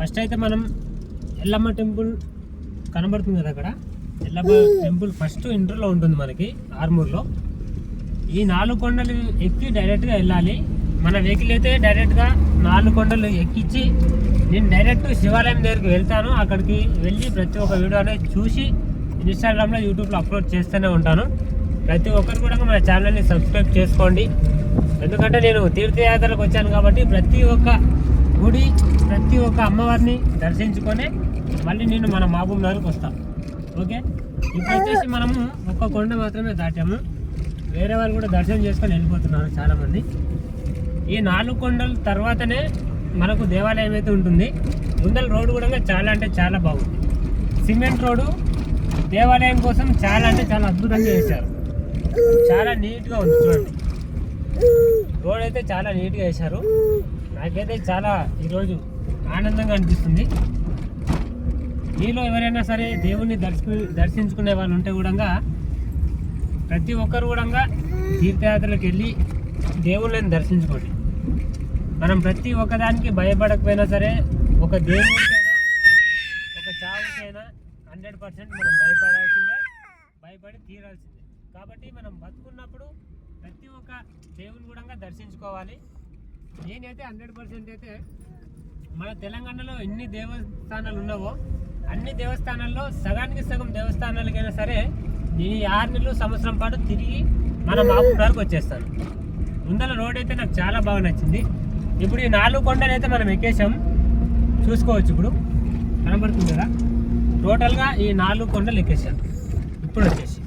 First అయితే మనం Yellamma temple కనబడుతుంది కదా అక్కడ. ఎల్లమ్మ టెంపుల్ ఫస్ట్ ఇంటర్లో ఉంటుంది మనకి ఆర్మూర్లో. ఈ 4 కొండలు ఎక్కి డైరెక్ట్గా వెళ్ళాలి. మన వెహికల్ అయితే డైరెక్ట్గా 4 కొండలు ఎక్కించి నేను డైరెక్ట్ శివాలయం దగ్గరికి వెళ్తాను. అక్కడికి వెళ్ళి ప్రతి ఒక్క వీడియో అనేది చూసి ఇన్స్టాగ్రామ్లో యూట్యూబ్లో అప్లోడ్ చేస్తూనే ఉంటాను. ప్రతి ఒక్కరు కూడా మన ఛానల్ని సబ్స్క్రైబ్ చేసుకోండి. ఎందుకంటే నేను తీర్థయాత్రలకు వచ్చాను కాబట్టి ప్రతి ఒక్క గుడి ప్రతి ఒక్క అమ్మవారిని దర్శించుకొని మళ్ళీ నేను మన మహబూబ్ నగర్కి వస్తాను. ఓకే, ఇప్పుడు వచ్చేసి మనము ఒక్క కొండ మాత్రమే దాటాము. వేరే వాళ్ళు కూడా దర్శనం చేసుకొని వెళ్ళిపోతున్నారు చాలామంది. ఈ 4 కొండల తర్వాతనే మనకు దేవాలయం అయితే ఉంటుంది. ముందల రోడ్డు కూడా చాలా అంటే చాలా బాగుంది. సిమెంట్ రోడ్డు దేవాలయం కోసం చాలా అంటే చాలా అద్భుతంగా వేశారు. చాలా నీట్గా ఉంది చూడండి. రోడ్ అయితే చాలా నీట్గా వేశారు. నాకైతే చాలా ఈరోజు ఆనందంగా అనిపిస్తుంది. మీలో ఎవరైనా సరే దేవుణ్ణి దర్శించుకునే వాళ్ళు ఉంటే కూడా ప్రతి ఒక్కరు కూడా తీర్థయాత్రలకు వెళ్ళి దేవుళ్ళని దర్శించుకోండి. మనం ప్రతి ఒక్కదానికి భయపడకపోయినా సరే ఒక దేవుడికైనా ఒక చావుకైనా 100% మనం భయపడాల్సిందే, భయపడి తీరాల్సిందే. కాబట్టి మనం బతుకున్నప్పుడు ప్రతి ఒక్క దేవుని కూడా దర్శించుకోవాలి. నేనైతే 100% అయితే మన తెలంగాణలో ఎన్ని దేవస్థానాలు ఉన్నావో అన్ని దేవస్థానాల్లో సగానికి సగం దేవస్థానాలకైనా సరే నేను 6 నెలలు సంవత్సరం పాటు తిరిగి మన మహబూబ్ నగర్కి వచ్చేస్తాను. ముందర రోడ్ అయితే నాకు చాలా బాగా నచ్చింది. ఇప్పుడు ఈ 4 కొండలు అయితే మనం ఎక్కేసాం, చూసుకోవచ్చు. ఇప్పుడు కనబడుతుంది కదా, టోటల్గా ఈ 4 కొండలు ఎక్కేసాం. ఇప్పుడు వచ్చేసి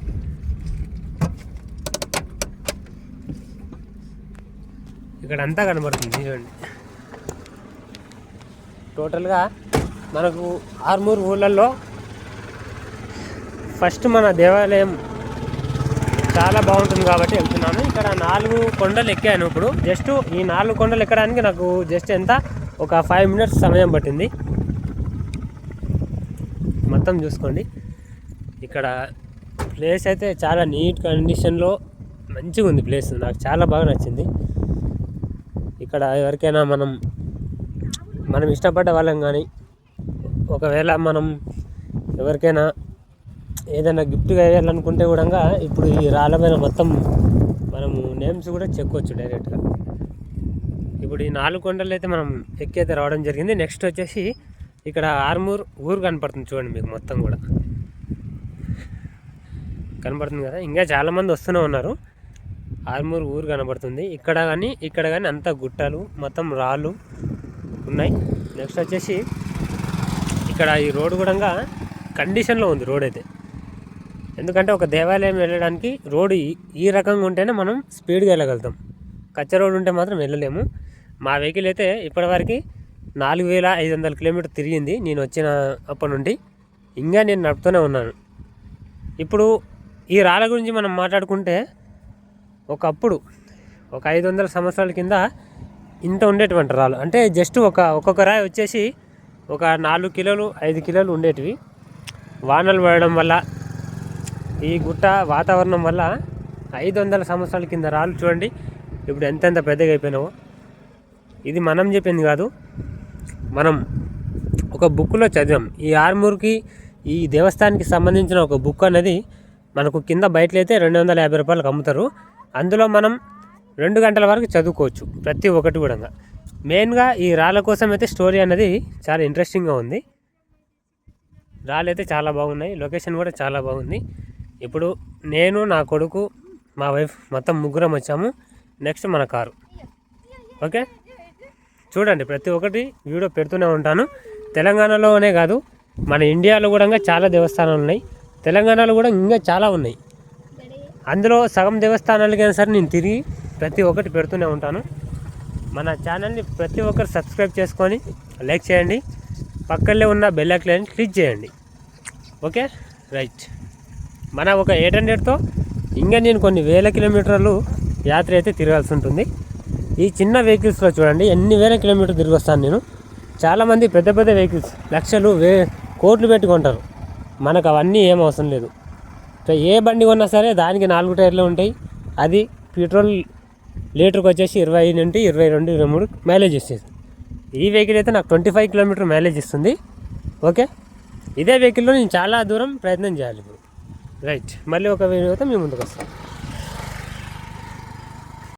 ఇక్కడ అంతా కనబడుతుంది చూడండి. టోటల్గా మనకు ఆర్మూర్ ఊళ్ళల్లో ఫస్ట్ మన దేవాలయం చాలా బాగుంటుంది కాబట్టి వెళ్తున్నాను. ఇక్కడ 4 కొండలు ఎక్కాను. ఇప్పుడు జస్ట్ ఈ 4 కొండలు ఎక్కడానికి నాకు జస్ట్ ఎంత ఒక 5 మినిట్స్ సమయం పట్టింది. మొత్తం చూసుకోండి. ఇక్కడ ప్లేస్ అయితే చాలా నీట్ కండిషన్లో మంచిగా ఉంది. ప్లేస్ నాకు చాలా బాగా నచ్చింది. ఇక్కడ ఎవరికైనా మనం ఇష్టపడ్డ వాళ్ళం కానీ ఒకవేళ మనం ఎవరికైనా ఏదైనా గిఫ్ట్గా వేయాలనుకుంటే కూడా ఇప్పుడు ఈ రాళ్ళ మీద మొత్తం మనము నేమ్స్ కూడా చెక్కొచ్చు డైరెక్ట్గా. ఇప్పుడు ఈ 4 కొండలు అయితే మనం ఎక్కైతే రావడం జరిగింది. నెక్స్ట్ వచ్చేసి ఇక్కడ ఆర్మూర్ ఊరు కనపడుతుంది చూడండి. మీకు మొత్తం కూడా కనపడుతుంది కదా. ఇంకా చాలామంది వస్తూనే ఉన్నారు. ఆర్మూర్ ఊరు కనబడుతుంది. ఇక్కడ కానీ అంతా గుట్టలు మొత్తం రాళ్ళు ఉన్నాయి. నెక్స్ట్ వచ్చేసి ఇక్కడ ఈ రోడ్డు కూడా కండిషన్లో ఉంది రోడ్ అయితే. ఎందుకంటే ఒక దేవాలయం వెళ్ళడానికి రోడ్డు ఈ రకంగా ఉంటేనే మనం స్పీడ్గా వెళ్ళగలుగుతాం. కచ్చ రోడ్డు ఉంటే మాత్రం వెళ్ళలేము. మా వెహికల్ అయితే ఇప్పటివరకు 4500 కిలోమీటర్ తిరిగింది నేను వచ్చిన అప్పటి నుండి. ఇంకా నేను నడుపుతూనే ఉన్నాను. ఇప్పుడు ఈ రాళ్ళ గురించి మనం మాట్లాడుకుంటే ఒకప్పుడు ఒక 500 సంవత్సరాల కింద ఇంత ఉండేటువంటి రాళ్ళు, అంటే జస్ట్ ఒక్కొక్క రాయి వచ్చేసి ఒక 4 కిలోలు 5 కిలోలు ఉండేటివి. వానలు పడడం వల్ల ఈ గుట్ట వాతావరణం వల్ల 500 సంవత్సరాల కింద రాళ్ళు చూడండి ఇప్పుడు ఎంతెంత పెద్దగా అయిపోయినావో. ఇది మనం చెప్పింది కాదు, మనం ఒక బుక్లో చదివాం. ఈ ఆర్మూర్కి ఈ దేవస్థానానికి సంబంధించిన ఒక బుక్ అనేది మనకు కింద బయటలో అయితే 250 రూపాయలకు అమ్ముతారు. అందులో మనం 2 గంటల వరకు చదువుకోవచ్చు ప్రతి ఒక్కటి కూడా. మెయిన్గా ఈ రాళ్ళ కోసం అయితే స్టోరీ అనేది చాలా ఇంట్రెస్టింగ్గా ఉంది. రాళ్ళు అయితే చాలా బాగున్నాయి, లొకేషన్ కూడా చాలా బాగుంది. ఇప్పుడు నేను, నా కొడుకు, మా వైఫ్ మొత్తం ముగ్గురం వచ్చాము. నెక్స్ట్ మన కారు. ఓకే, చూడండి ప్రతి ఒక్కటి వీడియో పెడుతూనే ఉంటాను. తెలంగాణలోనే కాదు మన ఇండియాలో కూడా చాలా దేవస్థానాలు ఉన్నాయి. తెలంగాణలో కూడా ఇంకా చాలా ఉన్నాయి. అందులో సగం దేవస్థానాలకైనా సరే నేను తిరిగి ప్రతి ఒక్కటి పెడుతూనే ఉంటాను. మన ఛానల్ని ప్రతి ఒక్కరు సబ్స్క్రైబ్ చేసుకొని లైక్ చేయండి. పక్కనే ఉన్న బెల్ ఐకాన్ క్లిక్ చేయండి. Okay, right. మన ఒక 800తో ఇంకా నేను కొన్ని వేల కిలోమీటర్లు యాత్ర అయితే తిరగాల్సి ఉంటుంది. ఈ చిన్న వెహికల్స్లో చూడండి ఎన్ని వేల కిలోమీటర్లు తిరిగి వస్తాను నేను. చాలామంది పెద్ద పెద్ద వెహికల్స్ లక్షలు కోట్లు పెట్టుకుంటారు. మనకు అవన్నీ ఏం అవసరం లేదు. ఏ బండి కొన్నా సరే దానికి 4 టైర్లు ఉంటాయి. అది పెట్రోల్ లీటర్కి వచ్చేసి 20 నుండి 22, 23 మైలేజ్ ఇస్తుంది. ఈ వెహికల్ అయితే నాకు 25 కిలోమీటర్ మైలేజ్ ఇస్తుంది. ఓకే, ఇదే వెహికల్లో నేను చాలా దూరం ప్రయత్నం చేయాలి ఇప్పుడు. రైట్, మళ్ళీ ఒక వీడియోతో మీ ముందుకు వస్తాను.